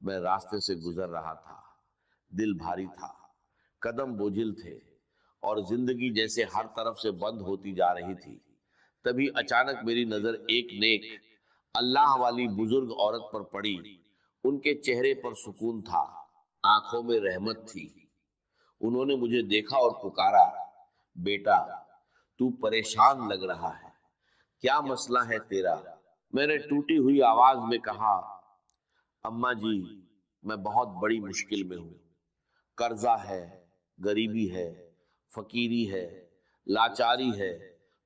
میں راستے سے گزر رہا تھا، دل بھاری تھا، قدم بوجھل تھے اور زندگی جیسے ہر طرف سے بند ہوتی جا رہی تھی۔ تبھی اچانک میری نظر ایک نیک اللہ والی بزرگ عورت پر پڑی۔ ان کے چہرے پر سکون تھا، آنکھوں میں رحمت تھی۔ انہوں نے مجھے دیکھا اور پکارا، بیٹا تو پریشان لگ رہا ہے، کیا مسئلہ ہے تیرا؟ میں نے ٹوٹی ہوئی آواز میں کہا، اماں جی میں بہت بڑی مشکل میں ہوں، قرضہ ہے، غریبی ہے، فقیری ہے، لاچاری ہے،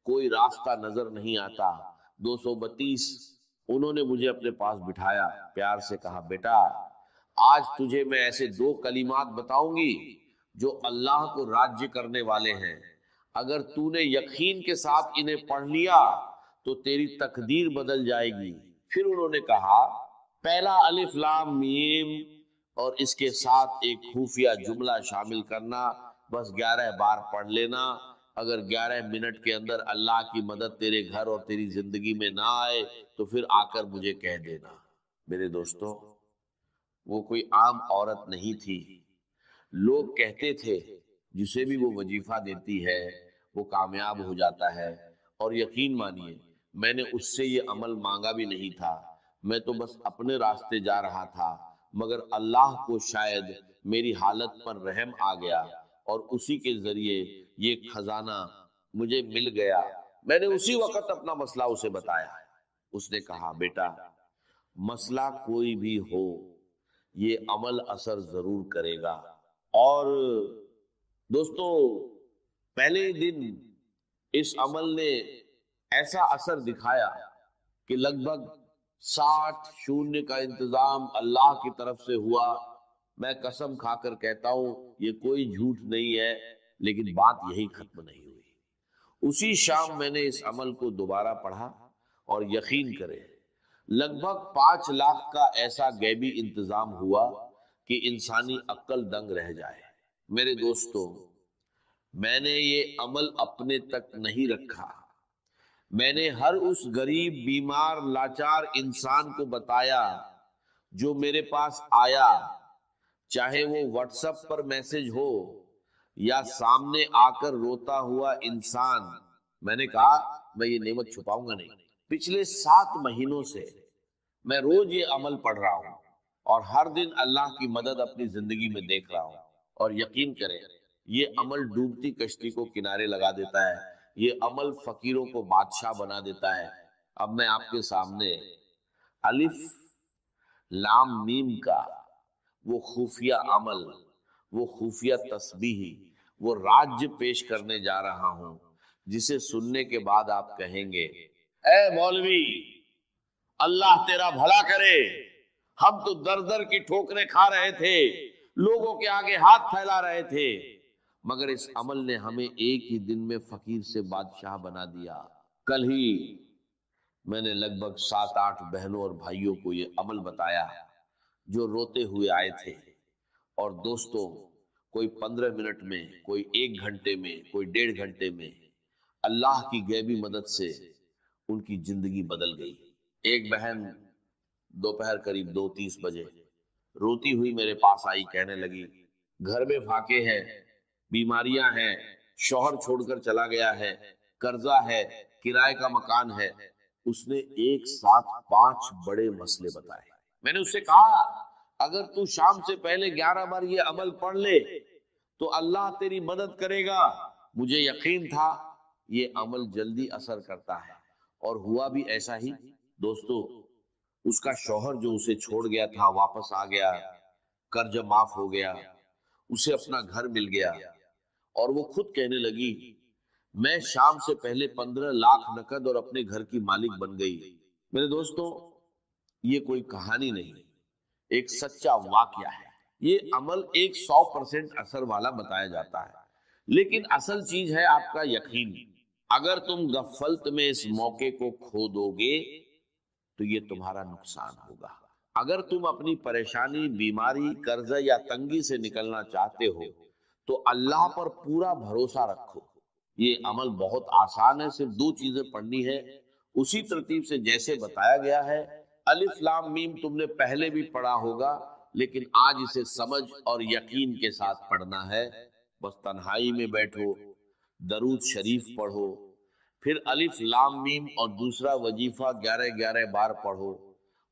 کوئی راستہ نظر نہیں آتا۔ 232 انہوں نے مجھے اپنے پاس بٹھایا، پیار سے کہا، بیٹا آج تجھے میں ایسے 2 کلمات بتاؤں گی جو اللہ کو راضی کرنے والے ہیں۔ اگر تو نے یقین کے ساتھ انہیں پڑھ لیا تو تیری تقدیر بدل جائے گی۔ پھر انہوں نے کہا، پہلا الف لام میم اور اس کے ساتھ ایک خفیہ جملہ شامل کرنا، بس 11 بار پڑھ لینا۔ اگر 11 منٹ کے اندر اللہ کی مدد تیرے گھر اور تیری زندگی میں نہ آئے تو پھر آ کر مجھے کہہ دینا۔ میرے دوستو، وہ کوئی عام عورت نہیں تھی۔ لوگ کہتے تھے جسے بھی وہ وظیفہ دیتی ہے وہ کامیاب ہو جاتا ہے، اور یقین مانیے میں نے اس سے یہ عمل مانگا بھی نہیں تھا، میں تو بس اپنے راستے جا رہا تھا، مگر اللہ کو شاید میری حالت پر رحم آ گیا اور اسی کے ذریعے یہ خزانہ مجھے مل گیا۔ میں نے اسی وقت اپنا مسئلہ اسے بتایا۔ اس نے کہا، بیٹا مسئلہ کوئی بھی ہو یہ عمل اثر ضرور کرے گا۔ اور دوستو پہلے دن اس عمل نے ایسا اثر دکھایا کہ لگ بھگ 60 شونیہ کا انتظام اللہ کی طرف سے ہوا۔ میں قسم کھا کر کہتا ہوں یہ کوئی جھوٹ نہیں ہے، لیکن بات یہی ختم نہیں ہوئی۔ اسی شام میں نے اس عمل کو دوبارہ پڑھا اور یقین کرے لگ بھگ 5 لاکھ کا ایسا غیبی انتظام ہوا کہ انسانی عقل دنگ رہ جائے۔ میرے دوستو، میں نے یہ عمل اپنے تک نہیں رکھا، میں نے ہر اس غریب، بیمار، لاچار انسان کو بتایا جو میرے پاس آیا، چاہے وہ واٹس ایپ پر میسج ہو یا سامنے آ کر روتا ہوا انسان۔ میں نے کہا میں یہ نعمت چھپاؤں گا نہیں۔ پچھلے 7 مہینوں سے میں روز یہ عمل پڑھ رہا ہوں اور ہر دن اللہ کی مدد اپنی زندگی میں دیکھ رہا ہوں، اور یقین کریں یہ عمل ڈوبتی کشتی کو کنارے لگا دیتا ہے، یہ عمل فقیروں کو بادشاہ بنا دیتا ہے۔ اب میں آپ کے سامنے الف لام میم کا وہ خفیہ عمل، وہ خفیہ تسبیح، وہ راج پیش کرنے جا رہا ہوں جسے سننے کے بعد آپ کہیں گے، اے مولوی اللہ تیرا بھلا کرے، ہم تو در در کی ٹھوکریں کھا رہے تھے، لوگوں کے آگے ہاتھ پھیلا رہے تھے، مگر اس عمل نے ہمیں ایک ہی دن میں فقیر سے بادشاہ بنا دیا۔ کل ہی میں نے لگ بھگ 7-8 بہنوں اور بھائیوں کو یہ عمل بتایا جو روتے ہوئے آئے تھے، اور دوستوں کوئی 15 منٹ میں، کوئی 1 گھنٹے میں، کوئی 1.5 گھنٹے میں اللہ کی غیبی مدد سے ان کی زندگی بدل گئی۔ ایک بہن دوپہر قریب 2:30 بجے روتی ہوئی میرے پاس آئی، کہنے لگی گھر میں فاقے ہے، بیماریاں ہیں، شوہر چھوڑ کر چلا گیا ہے، قرضہ ہے، کرائے کا مکان ہے۔ اس نے ایک ساتھ 5 بڑے مسئلے بتائے۔ میں نے اس سے کہا اگر تو شام سے پہلے 11 بار یہ عمل پڑھ لے تو اللہ تیری مدد کرے گا۔ مجھے یقین تھا یہ عمل جلدی اثر کرتا ہے، اور ہوا بھی ایسا ہی۔ دوستو اس کا شوہر جو اسے چھوڑ گیا تھا واپس آ گیا، قرض معاف ہو گیا، اسے اپنا گھر مل گیا، اور وہ خود کہنے لگی میں شام سے پہلے 15 لاکھ نقد اور اپنے گھر کی مالک بن گئی۔ میرے دوستو یہ کوئی کہانی نہیں، ایک سچا واقعہ ہے۔ یہ عمل 100% اثر والا بتایا جاتا ہے، لیکن اصل چیز ہے آپ کا یقین۔ اگر تم غفلت میں اس موقع کو کھو دو گے تو یہ تمہارا نقصان ہوگا۔ اگر تم اپنی پریشانی، بیماری، قرضہ یا تنگی سے نکلنا چاہتے ہو تو اللہ پر پورا بھروسہ رکھو۔ یہ عمل بہت آسان ہے، صرف 2 چیزیں پڑھنی ہے اسی ترتیب سے جیسے بتایا گیا ہے۔ الف لام میم تم نے پہلے بھی پڑھا ہوگا، لیکن آج اسے سمجھ اور یقین کے ساتھ پڑھنا ہے۔ بس تنہائی میں بیٹھو، درود شریف پڑھو، پھر الف لام میم اور دوسرا وظیفہ 11 بار پڑھو،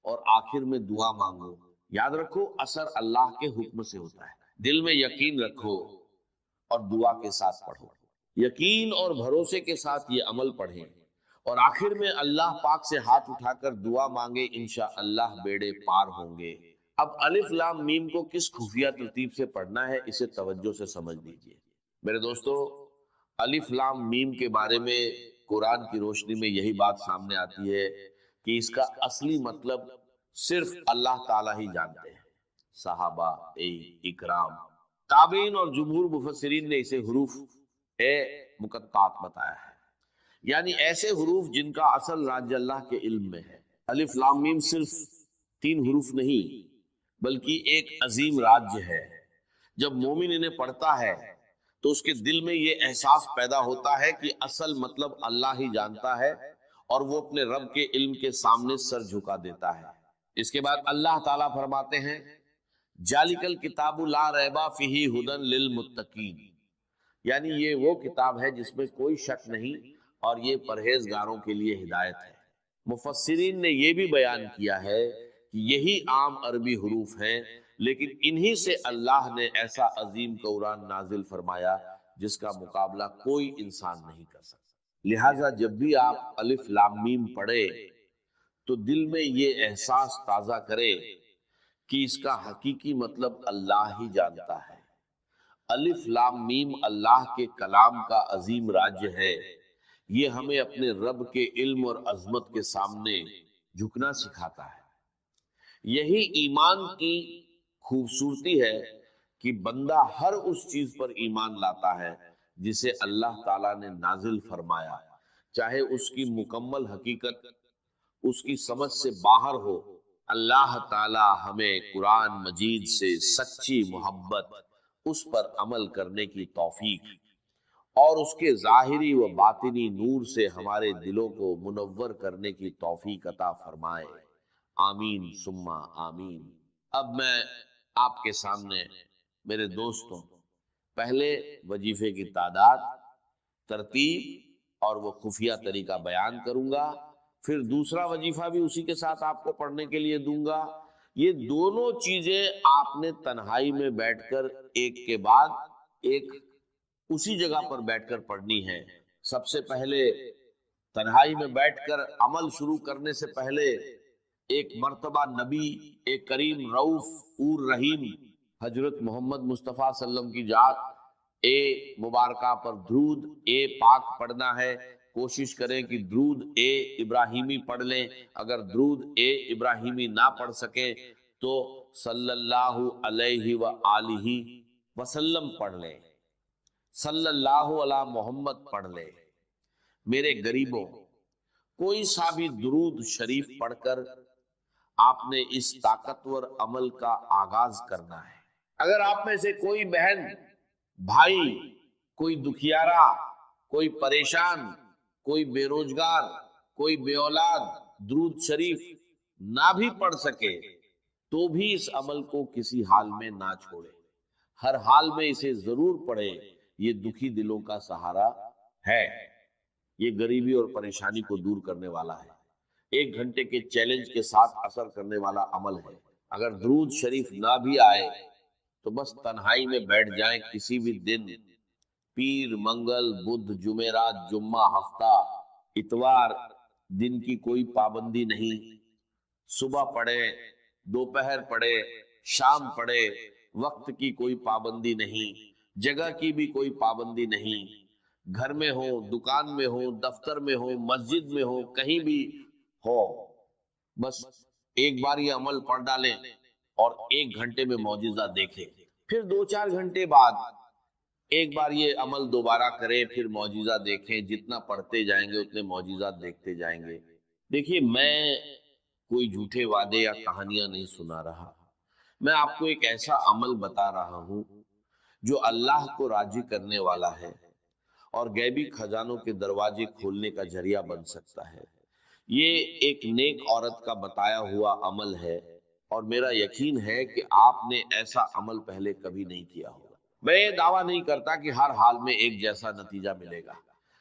اور آخر میں دعا مانگو۔ یاد رکھو اثر اللہ کے حکم سے ہوتا ہے۔ دل میں یقین رکھو اور دعا کے ساتھ پڑھو، یقین اور بھروسے کے ساتھ یہ عمل پڑھیں، اور آخر میں اللہ پاک سے ہاتھ اٹھا کر دعا مانگے، انشاءاللہ بیڑے پار ہوں گے۔ اب الف لام میم کو کس خفیہ ترتیب سے پڑھنا ہے اسے توجہ سے سمجھ لیجئے۔ میرے دوستو، الف لام میم کے بارے میں قرآن کی روشنی میں یہی بات سامنے آتی ہے کہ اس کا اصلی مطلب صرف اللہ تعالیٰ ہی جانتے ہیں۔ صحابہ اکرام، تابعین اور جمہور مفسرین نے اسے حروف مقطعات بتایا ہے، یعنی ایسے حروف جن کا اصل راج اللہ کے علم میں ہے۔ الف لام میم صرف 3 حروف نہیں بلکہ ایک عظیم راج ہے۔ جب مومن انہیں پڑھتا ہے تو اس کے دل میں یہ احساس پیدا ہوتا ہے کہ اصل مطلب اللہ ہی جانتا ہے، اور وہ اپنے رب کے علم کے سامنے سر جھکا دیتا ہے۔ اس کے بعد اللہ تعالیٰ فرماتے ہیں ذالک الکتاب لا ریب فیہ ھدی للمتقین، یعنی یہ وہ کتاب ہے جس میں کوئی شک نہیں اور یہ پرہیزگاروں کے لیے ہدایت ہے۔ مفسرین نے یہ بھی بیان کیا ہے کہ یہی عام عربی حروف ہیں، لیکن انہی سے اللہ نے ایسا عظیم قرآن نازل فرمایا جس کا مقابلہ کوئی انسان نہیں کر سکتا۔ لہٰذا جب بھی آپ الف لام میم پڑھے تو دل میں یہ احساس تازہ کرے کہ اس کا حقیقی مطلب اللہ ہی جانتا ہے۔ الف لام میم اللہ کے کلام کا عظیم راج ہے، یہ ہمیں اپنے رب کے علم اور عظمت کے سامنے جھکنا سکھاتا ہے۔ یہی ایمان کی خوبصورتی ہے کہ بندہ ہر اس چیز پر ایمان لاتا ہے جسے اللہ تعالیٰ نے نازل فرمایا، چاہے اس کی مکمل حقیقت اس کی سمجھ سے باہر ہو۔ اللہ تعالیٰ ہمیں قرآن مجید سے سچی محبت، اس پر عمل کرنے کی توفیق اور اس کے ظاہری و باطنی نور سے ہمارے دلوں کو منور کرنے کی توفیق عطا فرمائے، آمین ثم آمین۔ اب میں آپ کے سامنے میرے دوستوں پہلے وظیفے کی تعداد، ترتیب اور وہ خفیہ طریقہ بیان کروں گا، پھر دوسرا وظیفہ بھی اسی کے ساتھ آپ کو پڑھنے کے لیے دوں گا۔ یہ دونوں چیزیں آپ نے تنہائی میں بیٹھ کر ایک کے بعد ایک اسی جگہ پر بیٹھ کر پڑھنی ہے۔ سب سے پہلے تنہائی میں بیٹھ کر عمل شروع کرنے سے پہلے ایک مرتبہ نبی ایک کریم رؤوف اور رحیم حضرت محمد مصطفیٰ صلی اللہ علیہ وسلم کی ذات مبارکہ پر درود پاک پڑھنا ہے۔ کوشش کریں کہ درود ابراہیمی پڑھ لیں، اگر درود ابراہیمی نہ پڑھ سکیں تو صلی اللہ علیہ وآلہ وسلم پڑھ لیں، صلی اللہ علی محمد پڑھ لیں۔ میرے غریبوں، کوئی سا بھی درود شریف پڑھ کر آپ نے اس طاقتور عمل کا آغاز کرنا ہے۔ اگر آپ میں سے کوئی بہن، بھائی، کوئی دکھیارا، کوئی پریشان، کوئی بے روزگار، کوئی بے اولاد درود شریف نہ بھی پڑھ سکے تو بھی اس عمل کو کسی حال میں نہ چھوڑے، ہر حال میں اسے ضرور پڑھے۔ یہ دکھی دلوں کا سہارا ہے، یہ غریبی اور پریشانی کو دور کرنے والا ہے، 1 گھنٹے کے چیلنج کے ساتھ اثر کرنے والا عمل ہے۔ اگر درود شریف نہ بھی آئے تو بس تنہائی میں بیٹھ جائیں، کسی بھی دن، پیر، منگل، بدھ، جمعرات، جمعہ، ہفتہ، اتوار، دن کی کوئی پابندی نہیں، صبح پڑھے، دوپہر پڑھے، شام پڑھے، وقت کی کوئی پابندی نہیں، جگہ کی بھی کوئی پابندی نہیں، گھر میں ہو، دکان میں ہو، دفتر میں ہو، مسجد میں ہو، کہیں بھی ہو، بس ایک بار یہ عمل پڑھ ڈالیں اور 1 گھنٹے میں معجزہ دیکھیں، پھر 2-4 گھنٹے بعد ایک بار یہ عمل دوبارہ کریں، پھر معجزہ دیکھیں، جتنا پڑھتے جائیں گے اتنے معجزات دیکھتے جائیں گے۔ دیکھیے، میں کوئی جھوٹے وعدے یا کہانیاں نہیں سنا رہا، میں آپ کو ایک ایسا عمل بتا رہا ہوں جو اللہ کو راضی کرنے والا ہے اور غیبی خزانوں کے دروازے کھولنے کا ذریعہ بن سکتا ہے۔ یہ ایک نیک عورت کا بتایا ہوا عمل ہے اور میرا یقین ہے کہ آپ نے ایسا عمل پہلے کبھی نہیں کیا ہوگا۔ میں یہ دعویٰ نہیں کرتا کہ ہر حال میں ایک جیسا نتیجہ ملے گا،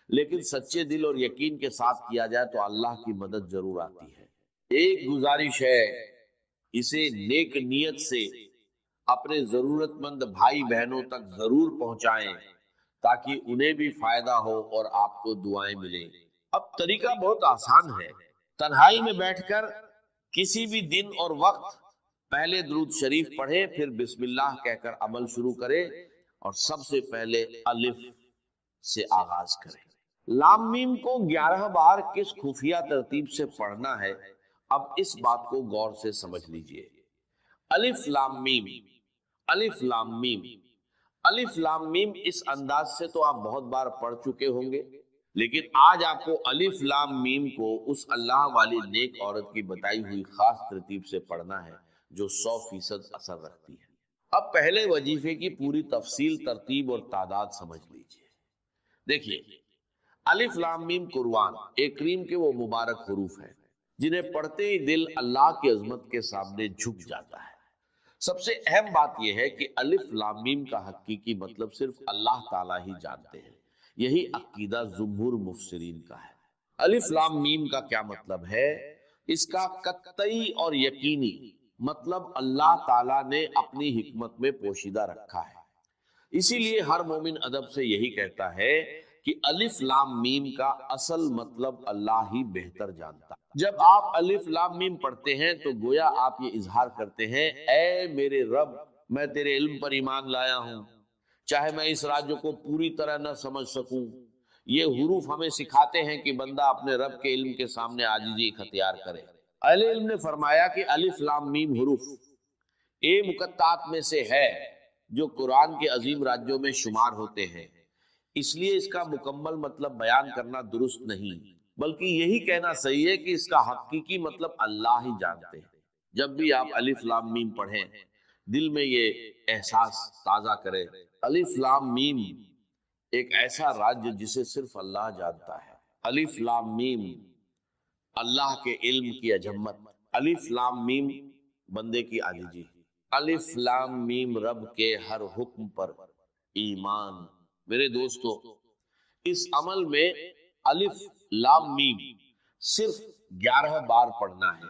لیکن سچے دل اور یقین کے ساتھ کیا جائے تو اللہ کی مدد ضرور آتی ہے۔ ایک گزارش ہے، اسے نیک نیت سے اپنے ضرورت مند بھائی بہنوں تک ضرور پہنچائیں تاکہ انہیں بھی فائدہ ہو اور آپ کو دعائیں ملیں۔ اب طریقہ بہت آسان ہے، تنہائی میں بیٹھ کر کسی بھی دن اور وقت پہلے درود شریف پڑھے، پھر بسم اللہ کہہ کر عمل شروع کرے اور سب سے پہلے الف سے آغاز کرے۔ لام میم کو 11 بار کس خفیہ ترتیب سے پڑھنا ہے، اب اس بات کو غور سے سمجھ لیجئے۔ الف لام میم، الف لام میم، الف لام میم، اس انداز سے تو آپ بہت بار پڑھ چکے ہوں گے، لیکن آج آپ کو الف لام میم کو اس اللہ والی نیک عورت کی بتائی ہوئی خاص ترتیب سے پڑھنا ہے جو 100% اثر رکھتی ہے۔ اب پہلے وظیفے کی پوری تفصیل، ترتیب اور تعداد سمجھ لیجئے۔ دیکھیے، الف لام میم قرآن ایک کریم کے وہ مبارک حروف ہیں جنہیں پڑھتے ہی دل اللہ کی عظمت کے سامنے جھک جاتا ہے۔ سب سے اہم بات یہ ہے کہ الف لام میم کا حقیقی مطلب صرف اللہ تعالیٰ ہی جانتے ہیں، یہی عقیدہ جمہور مفسرین کا ہے۔ الف لام میم کا کیا مطلب ہے؟ اس کا قطعی اور یقینی مطلب اللہ تعالیٰ نے اپنی حکمت میں پوشیدہ رکھا ہے۔ اسی لیے ہر مومن ادب سے یہی کہتا ہے کہ الف لام میم کا اصل مطلب اللہ ہی بہتر جانتا۔ جب آپ الف لام میم پڑھتے ہیں تو گویا آپ یہ اظہار کرتے ہیں، اے میرے رب، میں تیرے علم پر ایمان لایا ہوں، چاہے میں اس راج کو پوری طرح نہ سمجھ سکوں۔ یہ حروف ہمیں سکھاتے ہیں کہ بندہ اپنے رب کے علم کے سامنے عاجزی اختیار کرے۔ اہل علم نے فرمایا کہ الف لام میم حروف مقطعات میں سے ہے جو قرآن کے عظیم راجوں میں شمار ہوتے ہیں، اس لیے اس کا مکمل مطلب بیان کرنا درست نہیں، بلکہ یہی کہنا صحیح ہے کہ اس کا حقیقی مطلب اللہ ہی جانتے ہیں۔ جب بھی آپ الف لام میم پڑھیں، دل میں یہ احساس تازہ کرے، الف لام میم ایک ایسا راج جسے صرف اللہ جانتا ہے۔ الف لام میم اللہ کے علم کی عظمت، الف لام میم بندے کی عاجزی، الف لام میم رب کے ہر حکم پر ایمان۔ میرے دوستو، اس عمل میں الف لام میم صرف 11 بار پڑھنا ہے۔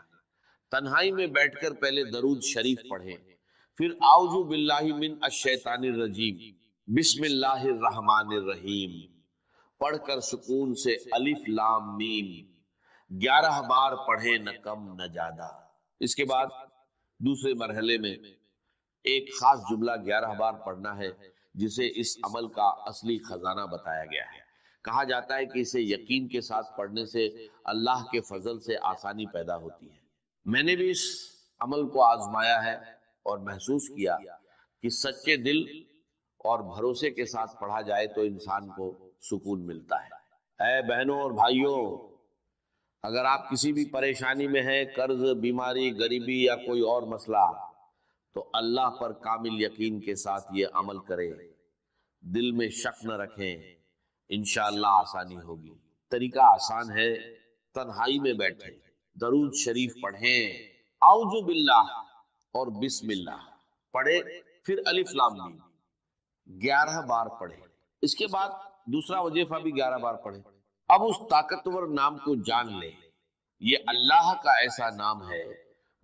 تنہائی میں بیٹھ کر پہلے درود شریف پڑھیں، پھر اعوذ باللہ من الشیطان الرجیم، بسم اللہ الرحمن الرحیم پڑھ کر سکون سے الف لام میم 11 بار پڑھیں، نہ کم نہ زیادہ۔ اس کے بعد دوسرے مرحلے میں ایک خاص جملہ 11 بار پڑھنا ہے جسے اس عمل کا اصلی خزانہ بتایا گیا ہے۔ کہا جاتا ہے کہ اسے یقین کے ساتھ پڑھنے سے اللہ کے فضل سے آسانی پیدا ہوتی ہے۔ میں نے بھی اس عمل کو آزمایا ہے اور محسوس کیا کہ سچے دل اور بھروسے کے ساتھ پڑھا جائے تو انسان کو سکون ملتا ہے۔ اے بہنوں اور بھائیوں، اگر آپ کسی بھی پریشانی میں ہیں، قرض، بیماری، غریبی یا کوئی اور مسئلہ، تو اللہ پر کامل یقین کے ساتھ یہ عمل کریں، دل میں شک نہ رکھیں، انشاءاللہ آسانی ہوگی۔ طریقہ آسان ہے، تنہائی میں بیٹھیں، درود شریف پڑھیں، اعوذ باللہ اور بسم اللہ پڑھیں، پھر الف لام میم 11 بار پڑھیں۔ اس کے بعد دوسرا وظیفہ بھی 11 بار پڑھیں۔ اب اس طاقتور نام کو جان لیں، یہ اللہ کا ایسا نام ہے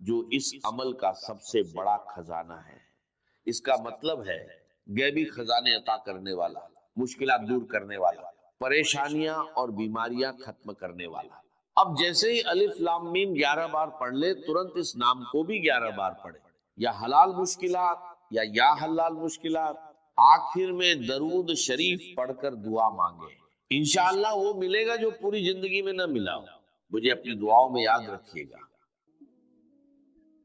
جو اس عمل کا سب سے بڑا خزانہ ہے۔ اس کا مطلب ہے غیبی خزانے عطا کرنے والا، مشکلات دور کرنے والا، پریشانیاں اور بیماریاں ختم کرنے والا۔ اب جیسے ہی الف لام میم 11 بار پڑھ لے، ترنت اس نام کو بھی 11 بار پڑھے، یا حلال مشکلات یا حلال مشکلات، آخر میں درود شریف پڑھ کر دعا مانگے، انشاءاللہ وہ ملے گا جو پوری زندگی میں نہ ملا ہو۔ مجھے اپنی دعاؤں میں یاد رکھیے گا۔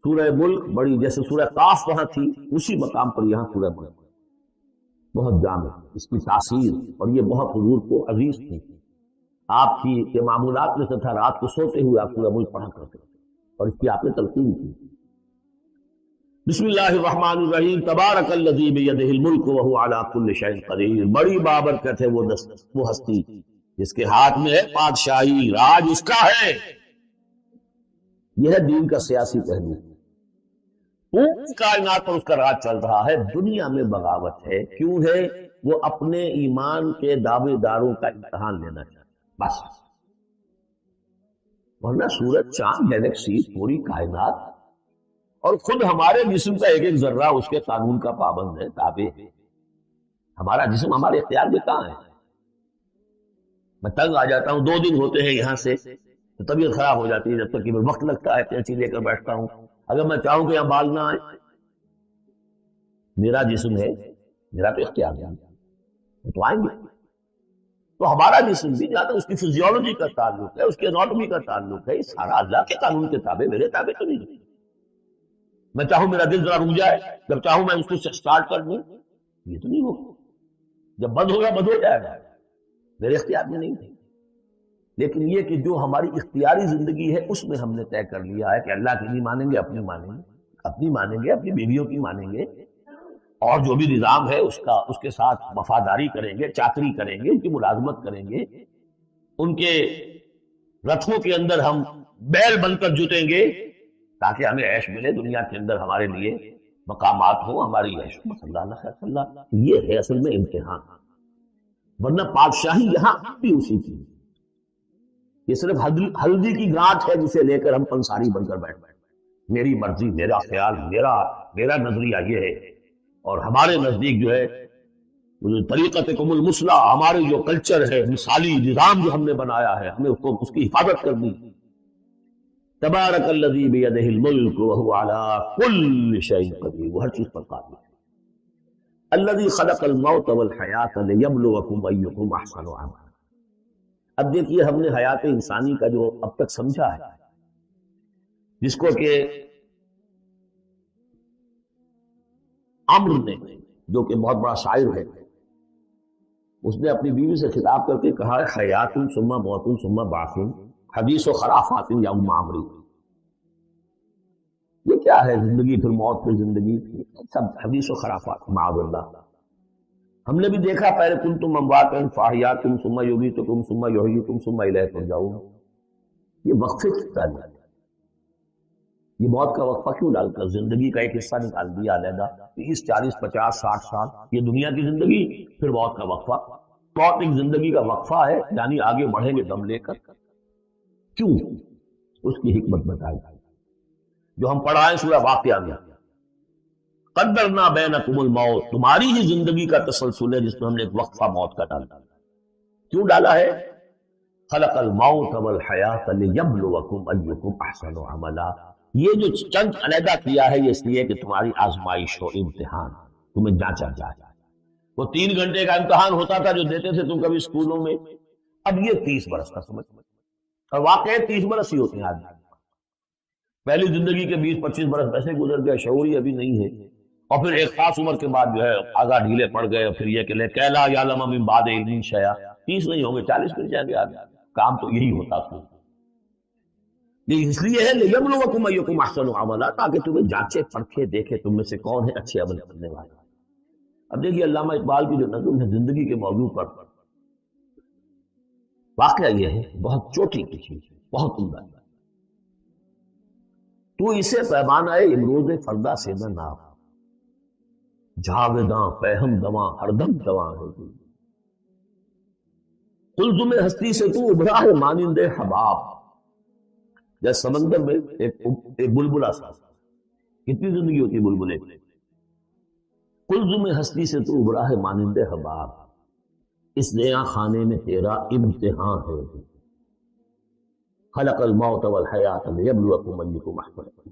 سورہ ملک بڑی، جیسے سورہ قاف وہاں تھی اسی مقام پر یہاں سورہ ملک بہت جامع، اس کی تاثیر اور یہ بہت حضور کو عزیز تھی۔ آپ کی یہ معمولات میں سے تھا، رات کو سوتے ہوئے آپ سورہ ملک پڑھا کرتے اور اس کی آپ نے تلقین کی۔ بسم اللہ الرحمن الرحیم، تبارک الذی بیدہ الملک وہو علی کل شیء قدیر۔ بڑی بابرکت ہے وہ ہستی جس کے ہاتھ میں ہے بادشاہی، راج اس کا ہے۔ یہ ہے دین کا سیاسی پہلو۔ پوری کائنات پر اس کا راج چل رہا ہے. دنیا میں بغاوت ہے. کیوں ہے؟ وہ اپنے ایمان کے دعوے داروں کا امتحان لینا چاہتا ہے بس. ورنہ سورج، چاند، گیلیکسی، پوری کائنات اور خود ہمارے جسم کا ایک ایک ذرہ اس کے قانون کا پابند ہے، تابع ہے. ہمارا جسم ہمارے اختیار میں کہاں ہے؟ میں تنگ آ جاتا ہوں، 2 دن ہوتے ہیں یہاں سے تو طبیعت خراب ہو جاتی ہے، جب تک کہ میں وقت لگتا ہے قینچی لے کر بیٹھتا ہوں. اگر میں چاہوں کہ یہاں بال نہ آئے، میرا جسم ہے، میرا تو اختیار ہے، تو آئیں گے. تو ہمارا جسم بھی جہاں تک اس کی فزیولوجی کا تعلق ہے، اس کی اناٹومی کا تعلق ہے، یہ سارا اللہ کے قانون کے تابع، میرے تابع تو نہیں. میں چاہوں میرا دل ذرا رک جائے، جب چاہوں میں اس کو سٹارٹ کر دوں، یہ تو نہیں ہوگا. جب بند ہوگا بند ہو جائے گا، میرے اختیار میں نہیں ہے. لیکن یہ کہ جو ہماری اختیاری زندگی ہے اس میں ہم نے طے کر لیا ہے کہ اللہ کی نہیں مانیں گے، اپنی مانیں گے، اپنی مانیں گے، اپنی بیویوں کی مانیں گے، اور جو بھی نظام ہے اس کے ساتھ وفاداری کریں گے، چاکری کریں گے، ان کی ملازمت کریں گے، ان کے رتھوں کے اندر ہم بیل بن کر جتیں گے تاکہ ہمیں عیش ملے، دنیا کے اندر ہمارے لیے مقامات ہوں، ہماری عیش ہو. یہ ہے اصل میں امتحان. ورنہ بادشاہی یہاں بھی اسی کی، یہ صرف ہلدی کی گانٹھ ہے جسے لے کر ہم پنساری بن کر بیٹھ بیٹھ. میری مرضی، میرا خیال، میرا نظریہ یہ ہے. اور ہمارے نزدیک جو ہے طریقت کم المثلی، ہمارے جو کلچر ہے، مثالی نظام جو ہم نے بنایا ہے، ہمیں اس کی حفاظت کرنی. تبارک الذی بیدہ الملک وہو علی کل شیء قدیر، وہ ہر چیز پر قادر ہے. الذی خلق الموت والحیات لیبلوکم ایکم احسن عملا. اب دیکھیے ہم نے حیات انسانی کا جو اب تک سمجھا ہے، جس کو کہ عمرو نے، جو کہ بہت بڑا شاعر ہے، اس نے اپنی بیوی سے خطاب کر کے کہا ہے حیات ثم موت ثم بعث حدیث و خرافات یا ام عمرو. یہ کیا ہے؟ زندگی پھر موت پھر زندگی، سب حدیث و خرافات معاذ اللہ. ہم نے بھی دیکھا پہلے کنتم امواتا فاحیاکم ثم یمیتکم ثم یحییکم ثم الیہ ترجعون. یہ وقفے کی تعلیم، یہ موت کا وقفہ کیوں ڈال کر زندگی کا ایک حصہ نکال دیا علیحدہ؟ 30 40 50 60 سال یہ دنیا کی زندگی، پھر موت کا وقفہ. موت ایک زندگی کا وقفہ ہے، یعنی آگے بڑھیں گے دم لے کر. کیوں؟ اس کی حکمت بتائی جو ہم پڑھائیں سورہ واقعہ میں. قدرنا بینکم الموت، تمہاری ہی زندگی کا تسلسل ہے جس میں ہم نے ایک وقفہ موت کا ڈالا. کیوں ڈالا ہے؟ خلق الموت والحیات لیبلوکم ایکم احسن عملا. یہ جو چند علیحدہ کیا ہے یہ اس لیے کہ تمہاری آزمائش ہو، امتحان، تمہیں جانچا جائے. وہ 3 گھنٹے کا امتحان ہوتا تھا جو دیتے تھے تم کبھی اسکولوں میں، اب یہ 30 برس کا سمجھ. اور واقعی 30 برس ہی ہوتے ہیں آدمی. پہلی زندگی کے 20 25 برس ویسے گزر گئے، شعور ہی ابھی نہیں ہے. اور پھر ایک خاص عمر کے بعد جو ہے آگاہ ڈھیلے پڑ گئے، اور پھر یہ کہ لا یعلم من بعد علم شیئا. 30 نہیں ہوں گے، 40 مل جائیں گے آدمی. کام تو یہی ہوتا تھا. اس لیے ہے لیبلوکم ایکم احسن عملا، تاکہ تمہیں جانچے پرکھے دیکھے تم میں سے کون ہے اچھے عمل کرنے والے. اب دیکھیے علامہ اقبال کی جو نظم ہے زندگی کے موضوع پر، واقعہ یہ ہے بہت چوٹی کی چیز، بہت عمدہ. تو اسے پیمانہ امروز فردا سے نہ ناپ، جاویداں فہم دواں ہر دم دواں ہے. قلزم ہستی سے تو ابھرا ہے مانند حباب. جیسے سمندر میں ایک بلبلا سا، کتنی زندگی ہوتی ہے بلبلے. قلزم ہستی سے تو ابھرا ہے مانند حباب، اس نیا خانے میں تیرا امتحان ہے. خلق الموت والحیات لیبلوکم ایکم احسن عملا.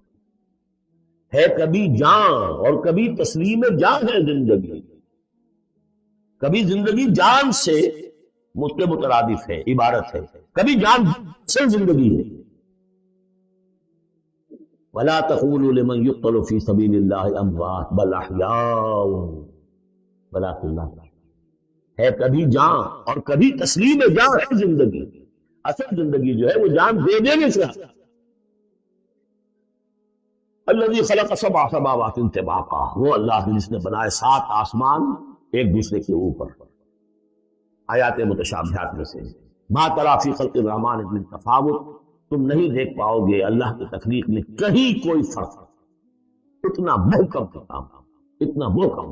ہے کبھی جان اور کبھی تسلیم جان ہے زندگی. کبھی زندگی جان سے مترادف ہے، عبارت ہے، کبھی جان سے زندگی ہے. وَلَا تَقُولُوا لِمَنْ يُقْتَلُ فِي سَبِيلِ اللَّهِ أَمْوَاتٌ بَلْ أَحْيَاءٌ وَلَٰكِن لَا تَشْعُرُونَ. ہے کبھی جان اور کبھی تسلیم جان ہے زندگی. اصل زندگی جو ہے وہ جان دے دینے سے. الذی خلق 7 سماوات طباقا، وہ اللہ جس نے بنائے 7 آسمان ایک دوسرے کے اوپر. آیات متشابہات میں سے ما تری فی خلق الرحمن من تفاوت، تم نہیں دیکھ پاؤ گے اللہ کی تخلیق میں کہیں کوئی فرق. اتنا محکم کام، اتنا محکم۔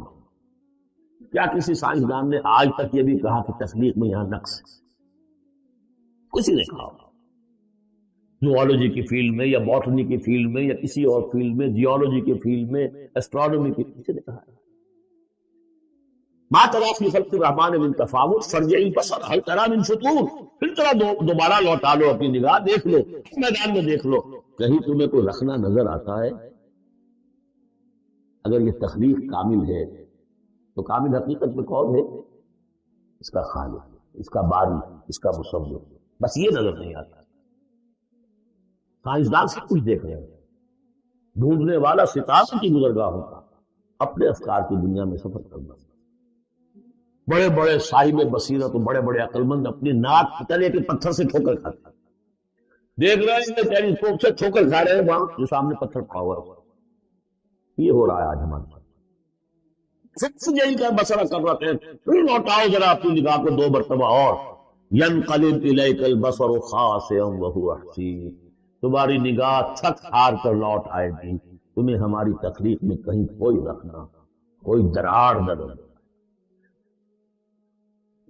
کیا کسی سائنسدان نے آج تک یہ بھی کہا کہ تخلیق میں یہاں نقص ہے؟ کسی نے کہا؟ زوالوجی کی فیلڈ میں یا باٹنی کی فیلڈ میں یا کسی اور فیلڈ میں، جیولوجی کی فیلڈ میں، ایسٹرونومی کی، کسی نے کہا؟ ما تری فی خلق الرحمن من تفاوت فارجع البصر هل تری من فطور، پھر ذرا دوبارہ لوٹا لو اپنی نگاہ، دیکھ لو میدان میں، دیکھ لو کہیں تمہیں کوئی رکھنا نظر آتا ہے؟ اگر یہ تخلیق کامل ہے تو کامل حقیقت میں کون ہے؟ اس کا خالق، اس کا باری، اس کا مصور، بس یہ نظر نہیں آتا۔ سائنسدان سب کچھ دیکھ رہے ہیں، ڈھونڈنے والا ستاروں کی گزرگاہوں کا، اپنے افکار کی دنیا میں سفر کرنا۔ بڑے بڑے صاحب بصیرت و بڑے بڑے عقل مند اپنی ناک تلے کے پتھر سے ٹھوکر کھاتے ہیں، دیکھ رہے ہیں ٹیلیسکوپ سے ٹھوکر کھا رہے ہیں وہاں جو سامنے پتھر پڑا ہوا ہے۔ یہ ہو رہا ہے آج ہمارے ساتھ، یہی کا بسرا کر رہے ہیں۔ پھر لوٹاؤ ذرا اپنی نگاہ کو دو مرتبہ اور، ينقلب الیک البصر خاسئا وهو حسیر، تمہاری نگاہ تھک ہار کر لوٹ آئے گی، تمہیں ہماری تخلیق میں کہیں کوئی رکھنا، کوئی دراڑ نہ رہے۔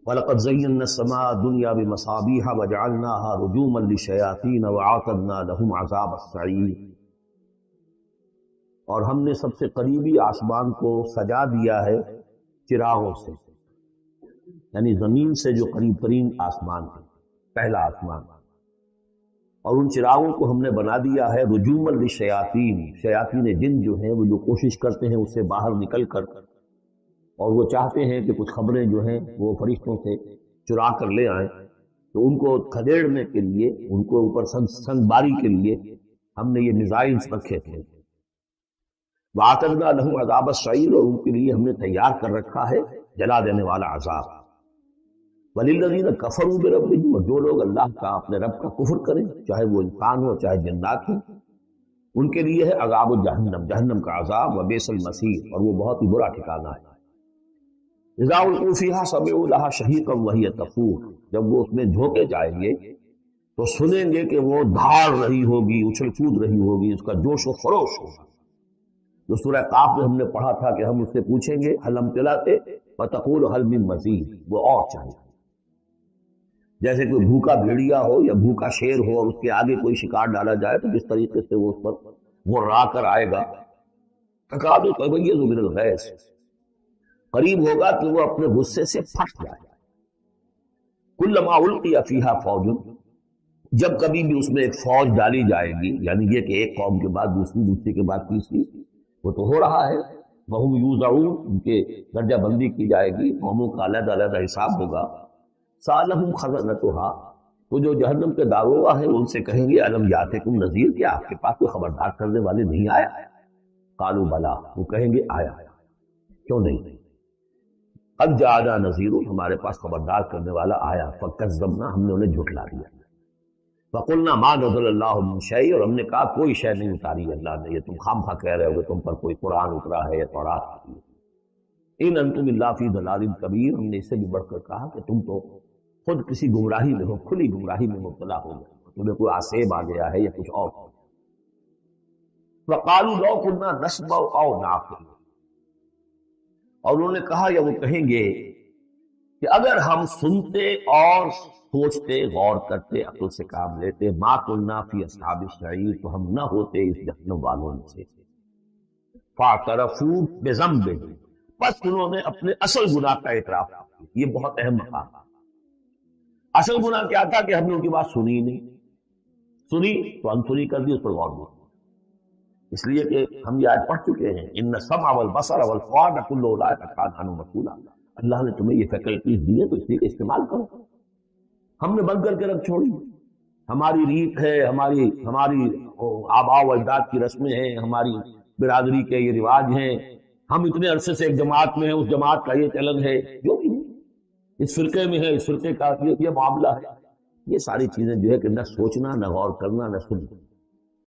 وَلَقَدْ زَيَّنَّا السَّمَاءَ الدُّنْيَا بِمَصَابِيحَ وَجَعَلْنَاهَا رُجُومًا لِلشَّيَاطِينَ وَأَعْتَدْنَا لَهُمْ عَذَابَ السَّعِيرِ، اور ہم نے سب سے قریبی آسمان کو سجا دیا ہے چراغوں سے، یعنی زمین سے جو قریب ترین آسمان ہے، پہلا آسمان، اور ان چراغوں کو ہم نے بنا دیا ہے رجوما للشیاطین، شیاطین جن جو ہیں وہ جو کوشش کرتے ہیں اس سے باہر نکل کر، اور وہ چاہتے ہیں کہ کچھ خبریں جو ہیں وہ فرشتوں سے چرا کر لے آئیں، تو ان کو کھدیڑنے کے لیے، ان کو اوپر سنگ باری کے لیے ہم نے یہ میزائلز رکھے تھے۔ وَأَعْتَدْنَا لَهُمْ عَذَابَ السَّعِيرِ، اور ان کے لیے ہم نے تیار کر رکھا ہے جلا دینے والا عذاب۔ وَلِلَّذِينَ كَفَرُوا بِرَبِّهِمْ، اور جو لوگ اللہ کا، اپنے رب کا کفر کریں، چاہے وہ انسان ہو چاہے جنات ہوں، ان کے لیے ہے عذاب جہنم، جہنم کا عذاب، وَبِئْسَ الْمَصِيرُ، اور وہ بہت ہی برا ٹھکانہ ہے۔ اذا القوا فيها سمعوا لها شهيقا وهي تفور، جب وہ اس میں جھونکے جائیں گے تو سنیں گے کہ وہ دھاڑ رہی ہوگی، اچھل کود رہی ہوگی، اس کا جوش و خروش ہوگا۔ جو سورہ قاف میں ہم نے پڑھا تھا کہ ہم اس سے پوچھیں گے هل امتلأت وتقول هل من مزید، وہ اور چاہیے۔ جیسے کوئی بھوکا بھیڑیا ہو یا بھوکا شیر ہو اور اس کے آگے کوئی شکار ڈالا جائے تو جس طریقے سے وہ اس پر غرا کر آئے گا، تکاد تمیز من الغیظ، قریب ہوگا کہ وہ اپنے غصے سے پھٹ جائے۔ کلما القی فیہا فوج، جب کبھی بھی اس میں ایک فوج ڈالی جائے گی، یعنی یہ کہ ایک قوم کے بعد دوسری، دوسری کے بعد تیسری، وہ تو ہو رہا ہے، وہم یوزعون، ان کے درجہ بندی کی جائے گی، قوموں کا علیحدہ علیحدہ حساب ہوگا۔ سالہم خزنتہا، وہ جو جہنم کے داروغہ ہیں ان سے کہیں گے الم یاتکم نذیر، کیا آپ کے پاس کوئی خبردار کرنے والے نہیں آیا؟ قالوا بلا، وہ کہیں گے آیا، کیوں نہیں؟ قد جاءنا نذیر، ہمارے پاس خبردار کرنے والا آیا، فکذبنا، ہم نے انہیں جھٹلا دیا۔ فقلنا ما نزل اللہ من شیء، اور ہم نے کہا کوئی شے نہیں اتاری اللہ نے، یہ تم خام خواہ کہہ رہے ہو کہ تم پر کوئی قرآن اترا ہے یا تورات اتری ہے۔ ان انتم الا فی ضلال کبیر، ہم نے اس سے بھی بڑھ کر کہا کہ تم تو خود کسی گمراہی میں ہو، کھلی گمراہی میں مبتلا ہو گئے، تمہیں کوئی آسیب آ گیا ہے یا کچھ اور۔ وقالوا لو كنا نسمع او نعقل، اور انہوں نے کہا یا وہ کہیں گے کہ اگر ہم سنتے اور سوچتے، غور کرتے، عقل سے کام لیتے، ما كنا فی اصحاب السعیر، تو ہم نہ ہوتے اس جہنم والوں میں سے۔ فاعترفوا بذنبهم، بس انہوں نے اپنے اصل گناہ کا اعتراف کیا۔ یہ بہت اہم مقام ہے۔ اصل گناہ کیا تھا کہ ہم نے ان کی بات سنی نہیں، سنی تو انسنی کر دی، اس پر غور نہیں۔ اس لیے کہ ہم یہ آیت پڑھ چکے ہیں، ان السمع والبصر والفؤاد کل اولئک کان عنہ مسئولا، اللہ نے تمہیں یہ فیکلٹیز دی ہے تو اس لیے استعمال کرو۔ ہم نے بند کر کے رکھ چھوڑی، ہماری ریت ہے، ہماری آباء و اجداد کی رسمیں ہیں، ہماری برادری کے یہ رواج ہیں، ہم اتنے عرصے سے ایک جماعت میں ہیں، اس جماعت کا یہ چلن ہے، جو بھی ہے اس فرقے میں ہے، اس فرقے کا یہ معاملہ ہے۔ یہ ساری چیزیں جو ہے کہ نہ سوچنا، نہ غور کرنا، نہ سننا۔